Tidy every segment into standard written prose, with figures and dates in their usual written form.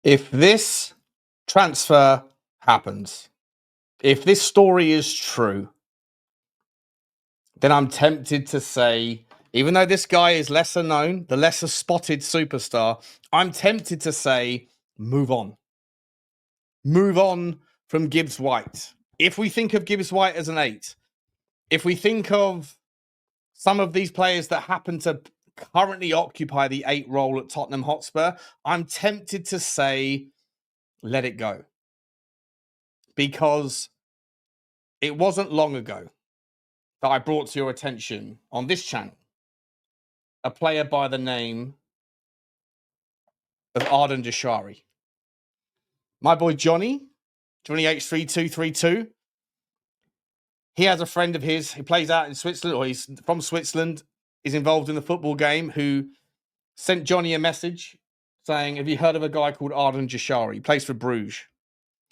If this transfer happens, if this story is true, then I'm tempted to say, even though this guy is lesser known, the lesser spotted superstar, I'm tempted to say, move on. Move on from Gibbs White. If we think of Gibbs White as an 8, if we think of some of these players that happen to currently occupy the 8 role at Tottenham Hotspur, I'm tempted to say, let it go. Because it wasn't long ago that I brought to your attention on this channel a player by the name of Ardan Jashari. My boy Johnny H3232, he has a friend of his who plays out in Switzerland, or he's from Switzerland, is involved in the football game, who sent Johnny a message saying, have you heard of a guy called Ardan Jashari? He plays for Bruges.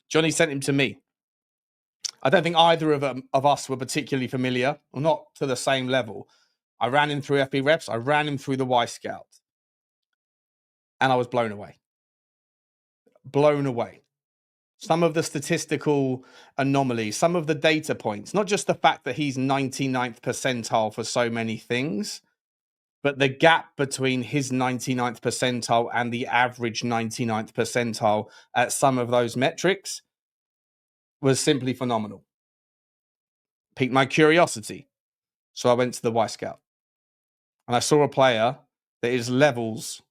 Johnny sent him to me. I don't think either of us were particularly familiar, or not to the same level. I ran him through FB Reps. I ran him through the Y Scout. And I was blown away. Blown away. Some of the statistical anomalies, some of the data points, not just the fact that he's 99th percentile for so many things, but the gap between his 99th percentile and the average 99th percentile at some of those metrics was simply phenomenal. Piqued my curiosity. So I went to the Y Scout. And I saw a player that is levels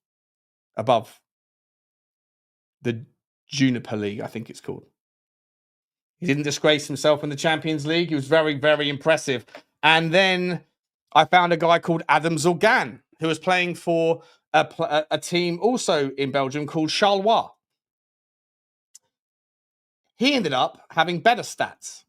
above the Juniper League, I think it's called. He didn't disgrace himself in the Champions League. He was very, very impressive. And then I found a guy called Adam Zorgan, who was playing for a team also in Belgium called Charleroi. He ended up having better stats.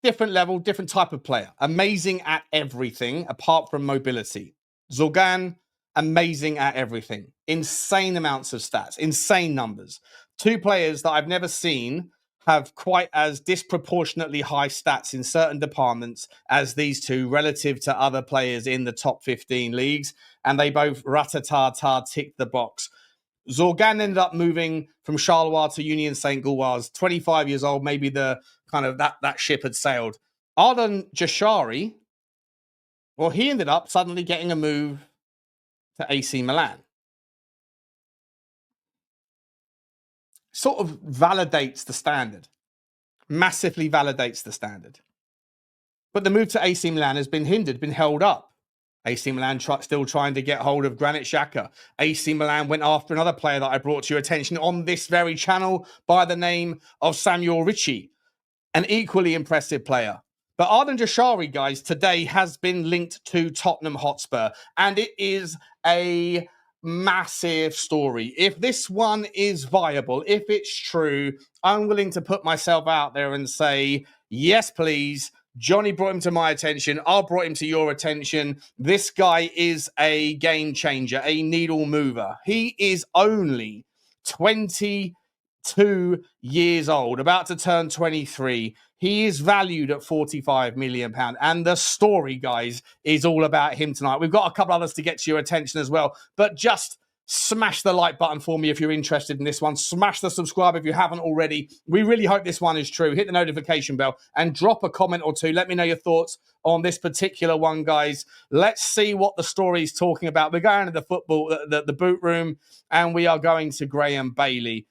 Different level, different type of player. Amazing at everything apart from mobility. Zorgan, amazing at everything. Insane amounts of stats, insane numbers. 2 players that I've never seen have quite as disproportionately high stats in certain departments as these 2 relative to other players in the top 15 leagues. And they both rat-a-ta-ta ticked the box. Zorgan ended up moving from Charleroi to Union St. Gilloise, 25 years old, maybe the kind of that ship had sailed. Ardan Jashari, well, he ended up suddenly getting a move to AC Milan. Sort of validates the standard. Massively validates the standard. But the move to AC Milan has been hindered, been held up. AC Milan still trying to get hold of Granit Xhaka. AC Milan went after another player that I brought to your attention on this very channel by the name of Samuel Ritchie. An equally impressive player. But Ardan Jashari, guys, today has been linked to Tottenham Hotspur. And it is a massive story. If this one is viable, if it's true, I'm willing to put myself out there and say, yes, please. Johnny brought him to my attention. I'll brought him to your attention. This guy is a game changer, a needle mover. He is only 22 years old, about to turn 23. He is valued at £45 million. And the story, guys, is all about him tonight. We've got a couple others to get to your attention as well. But just smash the like button for me if you're interested in this one. Smash the subscribe if you haven't already. We really hope this one is true. Hit the notification bell and drop a comment or 2. Let me know your thoughts on this particular one, guys. Let's see what the story is talking about. We're going to the football, the boot room, and we are going to Graham Bailey.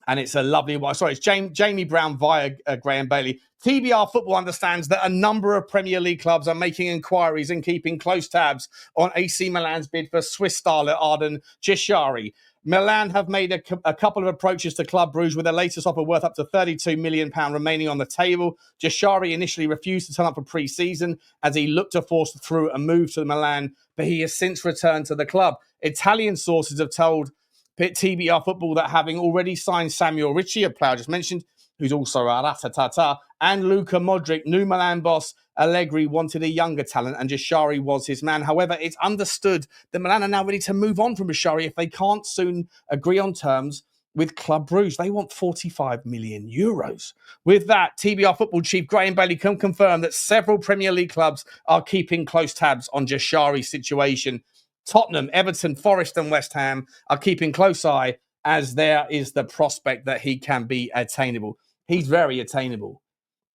And it's a lovely one. Sorry, it's Jamie Brown via Graham Bailey. TBR Football understands that a number of Premier League clubs are making inquiries and keeping close tabs on AC Milan's bid for Swiss starlet Ardan Jashari. Milan have made a couple of approaches to Club Bruges with their latest offer worth up to £32 million remaining on the table. Jashari initially refused to turn up for pre-season as he looked to force through a move to Milan, but he has since returned to the club. Italian sources have told TBR Football that having already signed Samuel Ritchie, a player I just mentioned, who's also a ratatata, and Luka Modric, new Milan boss Allegri wanted a younger talent and Jashari was his man. However, it's understood that Milan are now ready to move on from Jashari if they can't soon agree on terms with Club Bruges. They want €45 million. With that, TBR Football chief Graham Bailey can confirm that several Premier League clubs are keeping close tabs on Jashari's situation. Tottenham, Everton, Forest and West Ham are keeping close eye as there is the prospect that he can be attainable. He's very attainable.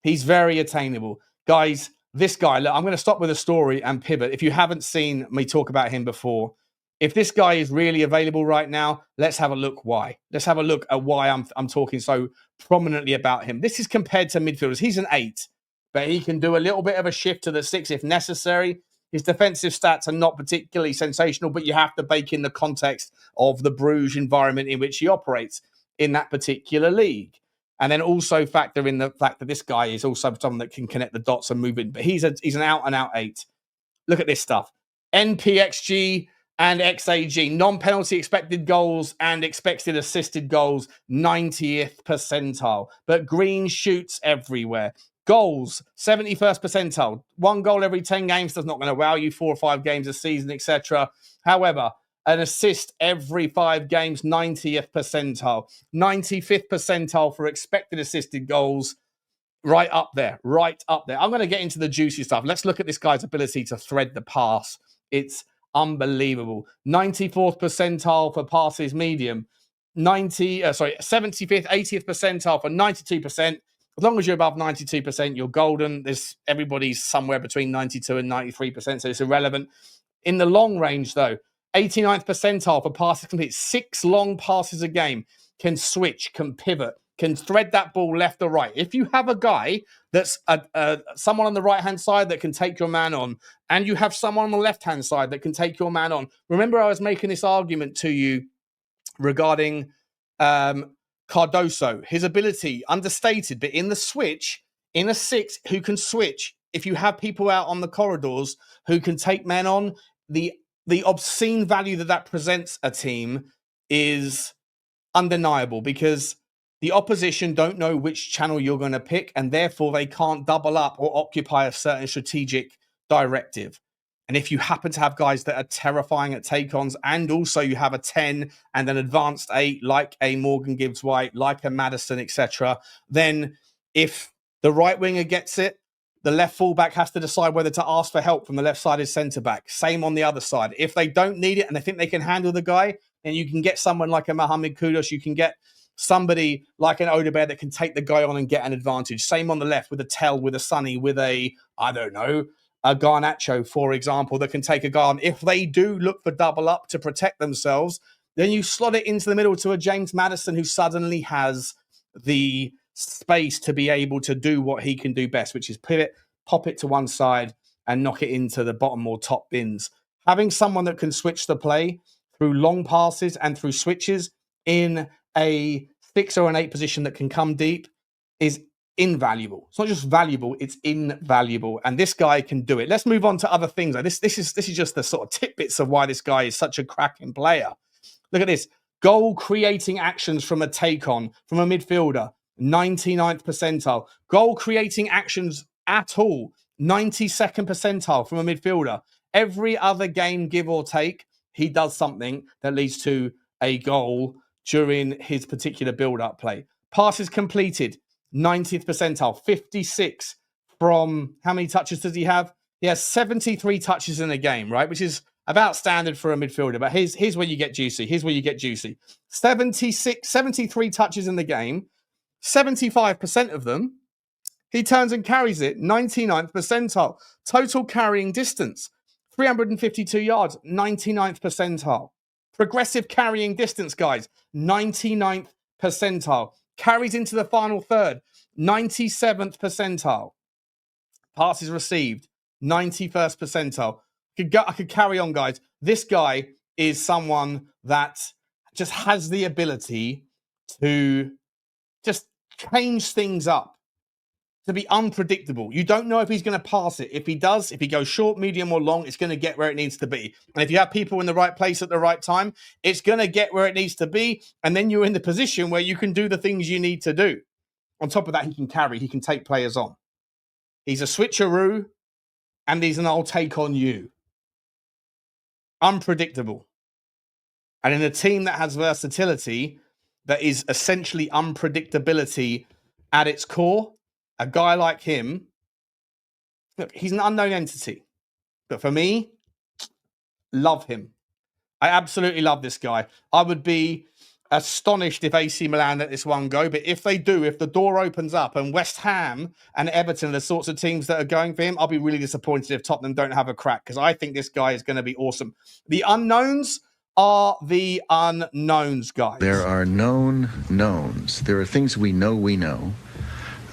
He's very attainable. Guys, this guy, look, I'm going to stop with a story and pivot. If you haven't seen me talk about him before, if this guy is really available right now, let's have a look why. Let's have a look at why I'm talking so prominently about him. This is compared to midfielders. He's an 8, but he can do a little bit of a shift to the 6 if necessary. His defensive stats are not particularly sensational, but you have to bake in the context of the Bruges environment in which he operates in that particular league. And then also factor in the fact that this guy is also someone that can connect the dots and move in. But he's an out-and-out 8. Look at this stuff. NPXG and XAG, non-penalty expected goals and expected assisted goals, 90th percentile. But green shoots everywhere. Goals, 71st percentile. 1 goal every 10 games does not going to wow you, 4 or 5 games a season, etc. However, an assist every 5 games, 90th percentile. 95th percentile for expected assisted goals. Right up there, right up there. I'm going to get into the juicy stuff. Let's look at this guy's ability to thread the pass. It's unbelievable. 94th percentile for passes medium. 75th, 80th percentile for 92%. As long as you're above 92%, you're golden. Everybody's somewhere between 92 and 93%, so it's irrelevant. In the long range, though, 89th percentile for passes complete. 6 long passes a game. Can switch, can pivot, can thread that ball left or right. If you have a guy that's someone on the right-hand side that can take your man on, and you have someone on the left-hand side that can take your man on. Remember, I was making this argument to you regarding Cardoso, his ability, understated, but in the switch, in a 6 who can switch, if you have people out on the corridors who can take men on, the obscene value that presents a team is undeniable, because the opposition don't know which channel you're going to pick, and therefore they can't double up or occupy a certain strategic directive. And if you happen to have guys that are terrifying at take-ons, and also you have a 10 and an advanced 8 like a Morgan Gibbs-White, like a Maddison, etc., then if the right winger gets it, the left fullback has to decide whether to ask for help from the left-sided centre-back. Same on the other side. If they don't need it and they think they can handle the guy, then you can get someone like a Mohamed Kudus. You can get somebody like an Odegaard that can take the guy on and get an advantage. Same on the left with a Tel, with a Sonny, with a Garnacho, for example, that can take a guy on. If they do look for double up to protect themselves, then you slot it into the middle to a James Maddison who suddenly has the space to be able to do what he can do best, which is pivot, pop it to one side and knock it into the bottom or top bins. Having someone that can switch the play through long passes and through switches in a 6 or an 8 position that can come deep is invaluable. It's not just valuable, it's invaluable. And this guy can do it. Let's move on to other things. This is just the sort of tidbits of why this guy is such a cracking player. Look at this. Goal creating actions from a take-on, from a midfielder, 99th percentile. Goal creating actions at all, 92nd percentile from a midfielder. Every other game, give or take, he does something that leads to a goal during his particular build-up play. Passes completed, 90th percentile, 56 from, how many touches does he have? He has 73 touches in a game, right? Which is about standard for a midfielder. But here's where you get juicy. 73 touches in the game, 75% of them, he turns and carries it, 99th percentile. Total carrying distance, 352 yards, 99th percentile. Progressive carrying distance, guys, 99th percentile. Carries into the final third, 97th percentile. Passes received, 91st percentile. I could carry on, guys. This guy is someone that just has the ability to just change things up, to be unpredictable. You don't know if he's going to pass it. If he does, if he goes short, medium, or long, it's going to get where it needs to be. And if you have people in the right place at the right time, it's going to get where it needs to be. And then you're in the position where you can do the things you need to do. On top of that, he can carry, he can take players on. He's a switcheroo, and he's an I'll take on you. Unpredictable. And in a team that has versatility, that is essentially unpredictability at its core, a guy like him, look, he's an unknown entity. But for me, love him. I absolutely love this guy. I would be astonished if AC Milan let this one go. But if they do, if the door opens up and West Ham and Everton are the sorts of teams that are going for him, I'll be really disappointed if Tottenham don't have a crack, because I think this guy is going to be awesome. The unknowns are the unknowns, guys. There are known knowns. There are things we know we know.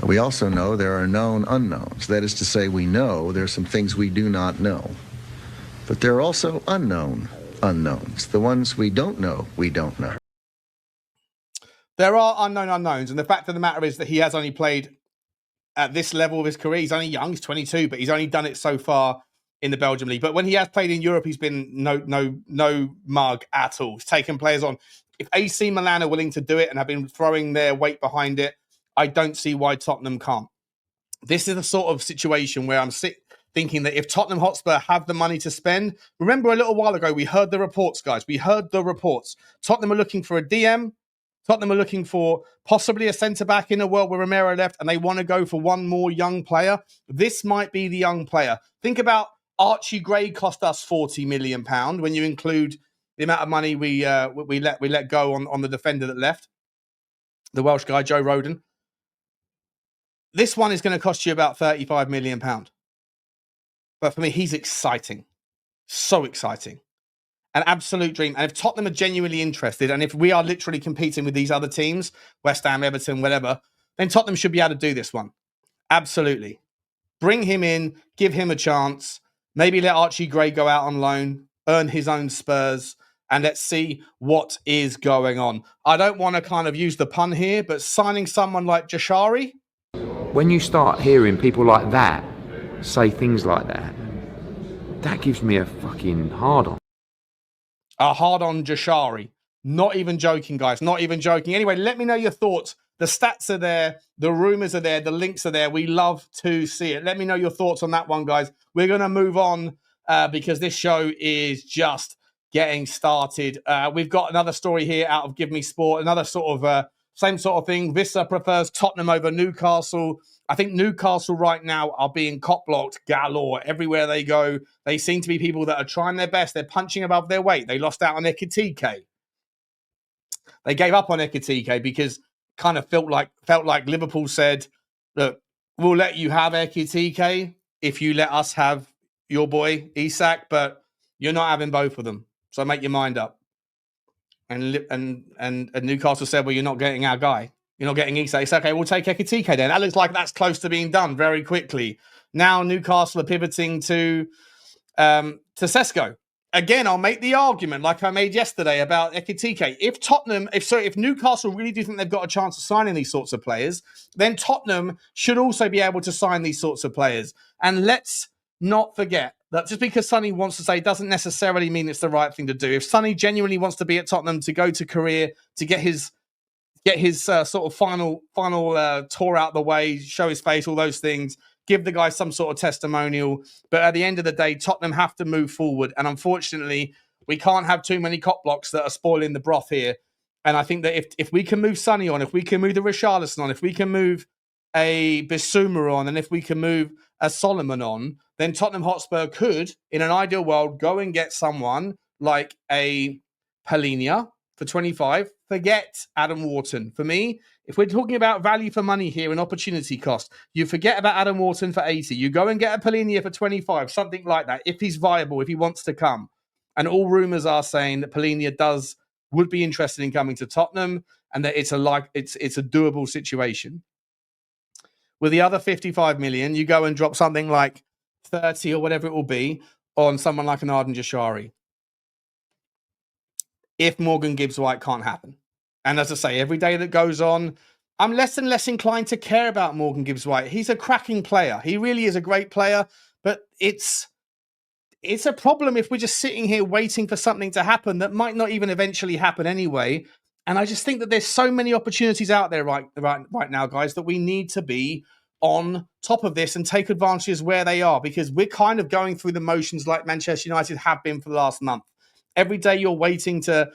We also know there are known unknowns. That is to say, we know there are some things we do not know. But there are also unknown unknowns. The ones we don't know, we don't know. There are unknown unknowns. And the fact of the matter is that he has only played at this level of his career. He's only young, he's 22, but he's only done it so far in the Belgium League. But when he has played in Europe, he's been no mug at all. He's taken players on. If AC Milan are willing to do it and have been throwing their weight behind it, I don't see why Tottenham can't. This is the sort of situation where I'm thinking that if Tottenham Hotspur have the money to spend, remember a little while ago, we heard the reports, guys. We heard the reports. Tottenham are looking for a DM. Tottenham are looking for possibly a centre-back in a world where Romero left, and they want to go for one more young player. This might be the young player. Think about Archie Gray cost us £40 million when you include the amount of money we let go on the defender that left, the Welsh guy, Joe Rodon. This one is going to cost you about £35 million. But for me, he's exciting. So exciting. An absolute dream. And if Tottenham are genuinely interested, and if we are literally competing with these other teams, West Ham, Everton, whatever, then Tottenham should be able to do this one. Absolutely. Bring him in, give him a chance. Maybe let Archie Gray go out on loan, earn his own Spurs, and let's see what is going on. I don't want to kind of use the pun here, but signing someone like Jashari. When you start hearing people like that say things like that, that gives me a fucking hard-on. A hard-on Jashari. Not even joking, guys. Not even joking. Anyway, let me know your thoughts. The stats are there. The rumours are there. The links are there. We love to see it. Let me know your thoughts on that one, guys. We're going to move on because this show is just getting started. We've got another story here out of Give Me Sport. Another sort of same sort of thing. Vissa prefers Tottenham over Newcastle. I think Newcastle right now are being cop-blocked galore. Everywhere they go, they seem to be people that are trying their best. They're punching above their weight. They lost out on Ekitike. They gave up on Ekitike because kind of felt like Liverpool said, look, we'll let you have Ekitike if you let us have your boy Isak, but you're not having both of them. So make your mind up. And Newcastle said, well, you're not getting our guy. You're not getting Isak. It's okay, we'll take Ekitike then. That looks like that's close to being done very quickly. Now Newcastle are pivoting to Sesko. Again, I'll make the argument like I made yesterday about Ekitike. If Newcastle really do think they've got a chance of signing these sorts of players, then Tottenham should also be able to sign these sorts of players. And let's not forget that just because Sonny wants to say doesn't necessarily mean it's the right thing to do. If Sonny genuinely wants to be at Tottenham to go to Korea to get his sort of final tour out the way, show his face, all those things, give the guy some sort of testimonial. But at the end of the day, Tottenham have to move forward. And unfortunately, we can't have too many cop blocks that are spoiling the broth here. And I think that if we can move Sonny on, if we can move the Richalison on, if we can move a Bissouma on, and if we can move a Solomon on, then Tottenham Hotspur could, in an ideal world, go and get someone like a Palhinha for 25. Forget Adam Wharton. For me, if we're talking about value for money here and opportunity cost, you forget about Adam Wharton for 80. You go and get a Palhinha for 25, something like that, if he's viable, if he wants to come. And all rumours are saying that Palhinha would be interested in coming to Tottenham, and that it's a doable situation. With the other 55 million, you go and drop something like 30 or whatever it will be on someone like an Ardan Jashari. If Morgan Gibbs-White can't happen. And as I say, every day that goes on, I'm less and less inclined to care about Morgan Gibbs-White. He's a cracking player. He really is a great player, but it's a problem if we're just sitting here waiting for something to happen that might not even eventually happen anyway. And I just think that there's so many opportunities out there right now, guys, that we need to be on top of this and take advantages where they are, because we're kind of going through the motions like Manchester United have been for the last month. Every day you're waiting to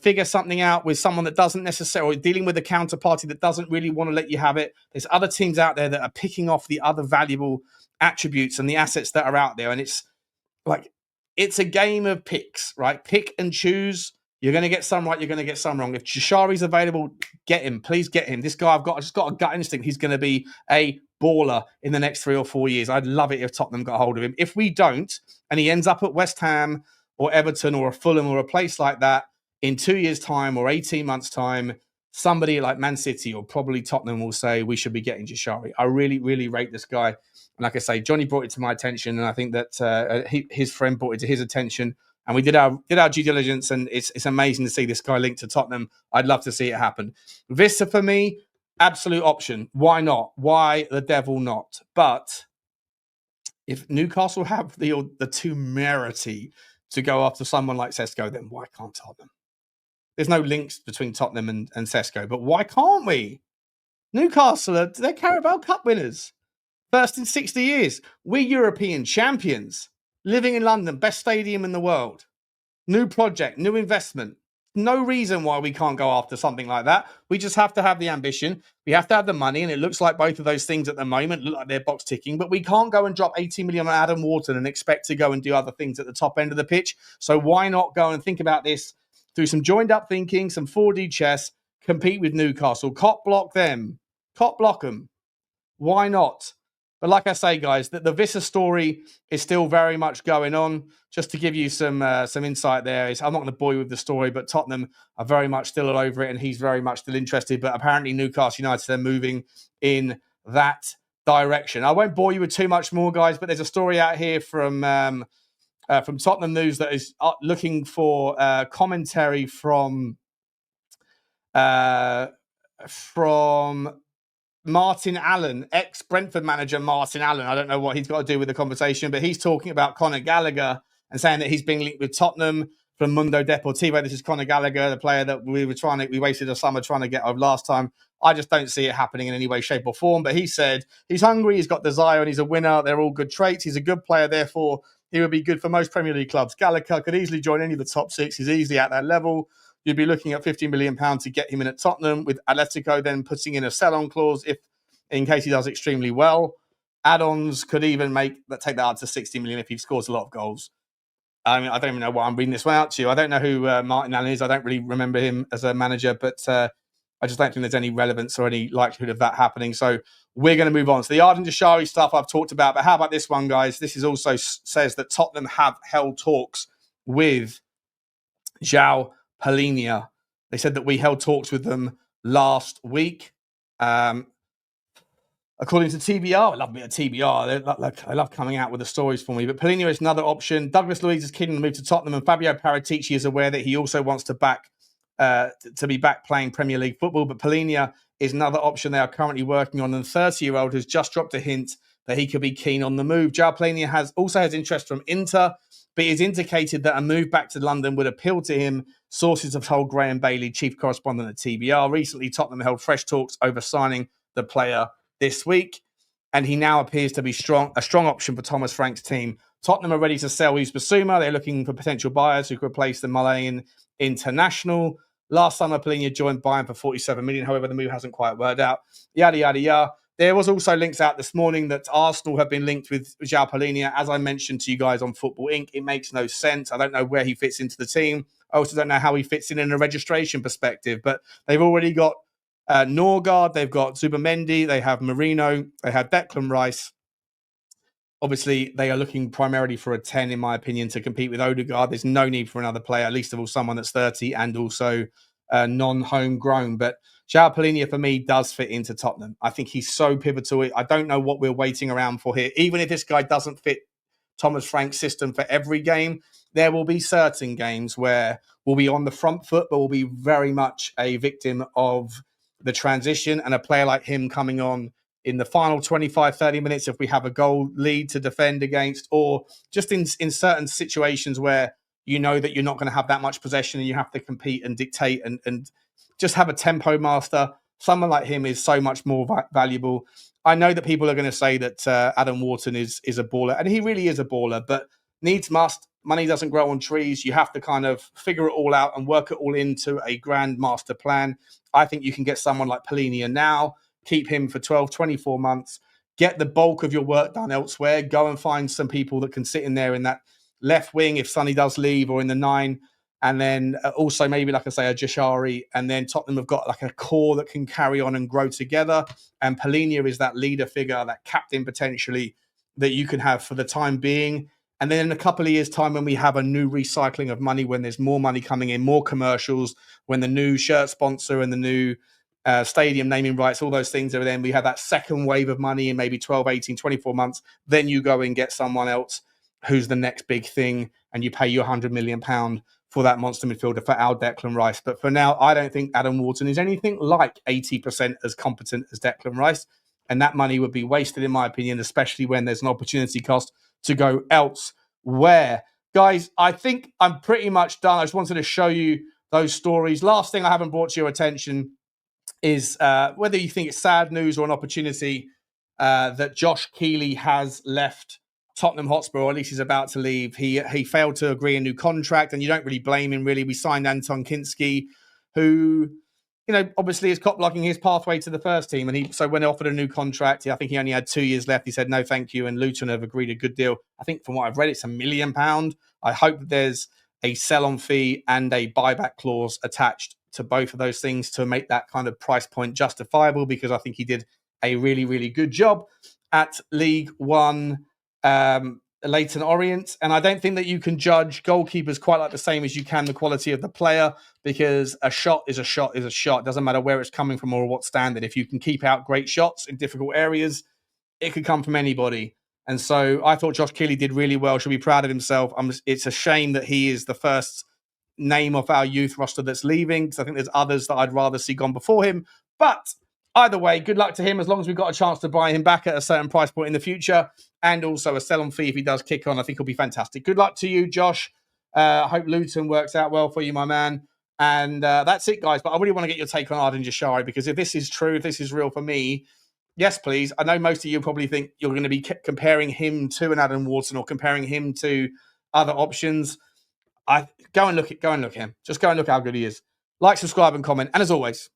figure something out with someone that doesn't necessarily, dealing with a counterparty that doesn't really want to let you have it. There's other teams out there that are picking off the other valuable attributes and the assets that are out there. And it's a game of picks, right? Pick and choose. You're going to get some right, you're going to get some wrong. If Jashari's available, get him. Please get him. This guy, I just got a gut instinct he's going to be a baller in the next 3 or 4 years. I'd love it if Tottenham got hold of him. If we don't, and he ends up at West Ham or Everton or a Fulham or a place like that in 2 years' time or 18 months' time, somebody like Man City or probably Tottenham will say we should be getting Jashari. I really, really rate this guy. And like I say, Johnny brought it to my attention, and I think that his friend brought it to his attention. And we did our due diligence, and it's amazing to see this guy linked to Tottenham. I'd love to see it happen. Vista, for me, absolute option. Why not? Why the devil not? But if Newcastle have the temerity to go after someone like Sesko, then why can't Tottenham? There's no links between Tottenham and Sesko, but why can't we? Newcastle, they're Carabao Cup winners. First in 60 years. We're European champions. Living in London, best stadium in the world. New project, new investment. No reason why we can't go after something like that. We just have to have the ambition. We have to have the money, and it looks like both of those things at the moment look like they're box ticking, but we can't go and drop 80 million on Adam Wharton and expect to go and do other things at the top end of the pitch. So why not go and think about this through some joined up thinking, some 4D chess, compete with Newcastle, cop block them, cop block them. Why not? But like I say, guys, the Vissa story is still very much going on. Just to give you some insight there, I'm not going to bore you with the story, but Tottenham are very much still all over it, and he's very much still interested. But apparently Newcastle United are moving in that direction. I won't bore you with too much more, guys, but there's a story out here from Tottenham News that is looking for commentary from Martin Allen, ex-Brentford manager Martin Allen. I don't know what he's got to do with the conversation, but he's talking about Conor Gallagher and saying that he's being linked with Tottenham from Mundo Deportivo. This is Conor Gallagher, the player that we wasted a summer trying to get over last time. I just don't see it happening in any way, shape or form. But he said he's hungry, he's got desire, and he's a winner. They're all good traits. He's a good player, therefore he would be good for most Premier League clubs. Gallagher could easily join any of the top 6. He's easily at that level. You'd be looking at £50 million to get him in at Tottenham, with Atletico then putting in a sell-on clause in case he does extremely well. Add-ons could even take that up to 60 million if he scores a lot of goals. I mean, I don't even know why I'm reading this one out to you. I don't know who Martin Allen is. I don't really remember him as a manager, but I just don't think there's any relevance or any likelihood of that happening. So we're going to move on. So the Ardan Jashari stuff I've talked about, but how about this one, guys? This is also says that Tottenham have held talks with João Palhinha. They said that we held talks with them last week. According to TBR, I love a bit of TBR. I love coming out with the stories for me. But Palhinha is another option. Douglas Luiz is keen to move to Tottenham, and Fabio Paratici is aware that he also wants to be back playing Premier League football. But Palhinha is another option they are currently working on. And the 30-year-old has just dropped a hint that he could be keen on the move. João Palhinha also has interest from Inter, but he's indicated that a move back to London would appeal to him. Sources have told Graham Bailey, chief correspondent at TBR. Recently, Tottenham held fresh talks over signing the player this week, and he now appears to be a strong option for Thomas Frank's team. Tottenham are ready to sell Yves Bissouma. They're looking for potential buyers who could replace the Malayan international. Last summer, Palhinha joined Bayern for 47 million. However, the move hasn't quite worked out. Yada, yada, yada. There was also links out this morning that Arsenal have been linked with João Palhinha. As I mentioned to you guys on Football Inc., it makes no sense. I don't know where he fits into the team. I also don't know how he fits in a registration perspective, but they've already got Norgard, they've got Zubamendi, they have Marino, they have Declan Rice. Obviously, they are looking primarily for a 10, in my opinion, to compete with Odegaard. There's no need for another player, least of all someone that's 30 and also non-homegrown. But João Palhinha, for me, does fit into Tottenham. I think he's so pivotal. I don't know what we're waiting around for here. Even if this guy doesn't fit Thomas Frank's system for every game, there will be certain games where we'll be on the front foot, but we'll be very much a victim of the transition, and a player like him coming on in the final 25, 30 minutes if we have a goal lead to defend against, or just in certain situations where you know that you're not going to have that much possession and you have to compete and dictate and just have a tempo master. Someone like him is so much more valuable. I know that people are going to say that Adam Wharton is a baller, and he really is a baller, but needs must. Money doesn't grow on trees. You have to kind of figure it all out and work it all into a grand master plan. I think you can get someone like Palhinha now, keep him for 12, 24 months, get the bulk of your work done elsewhere, go and find some people that can sit in there in that left wing if Sonny does leave, or in the 9, And then also maybe, like I say, a Jashari. And then Tottenham have got like a core that can carry on and grow together. And Palhinha is that leader figure, that captain potentially that you can have for the time being. And then in a couple of years' time, when we have a new recycling of money, when there's more money coming in, more commercials, when the new shirt sponsor and the new stadium naming rights, all those things are then, we have that second wave of money in maybe 12, 18, 24 months. Then you go and get someone else who's the next big thing, and you pay you £100 million for that monster midfielder for our Declan Rice. But for now, I don't think Adam Wharton is anything like 80% as competent as Declan Rice. And that money would be wasted, in my opinion, especially when there's an opportunity cost to go elsewhere. Guys, I think I'm pretty much done. I just wanted to show you those stories. Last thing I haven't brought to your attention is whether you think it's sad news or an opportunity that Josh Keeley has left Tottenham Hotspur, or at least he's about to leave. He failed to agree a new contract, and you don't really blame him, really. We signed Anton Kinsky, who, obviously is cop-blocking his pathway to the first team. And so when offered a new contract, I think he only had 2 years left. He said, no, thank you. And Luton have agreed a good deal. I think from what I've read, it's £1 million. I hope that there's a sell-on fee and a buyback clause attached to both of those things to make that kind of price point justifiable, because I think he did a really, really good job at League One Leyton Orient. And I don't think that you can judge goalkeepers quite like the same as you can the quality of the player, because a shot is a shot is a shot. It doesn't matter where it's coming from or what standard. If you can keep out great shots in difficult areas, it could come from anybody. And so I thought Josh Keeley did really well. Should be proud of himself. It's a shame that he is the first name of our youth roster that's leaving, because I think there's others that I'd rather see gone before him. But either way, good luck to him, as long as we've got a chance to buy him back at a certain price point in the future, and also a sell-on fee if he does kick on. I think he'll be fantastic. Good luck to you, Josh. I hope Luton works out well for you, my man. And that's it, guys. But I really want to get your take on Ardan Jashari, because if this is true, if this is real for me, yes, please. I know most of you probably think you're going to be comparing him to an Adam Wharton or comparing him to other options. Go and look at him. Just go and look at how good he is. Like, subscribe, and comment. And as always,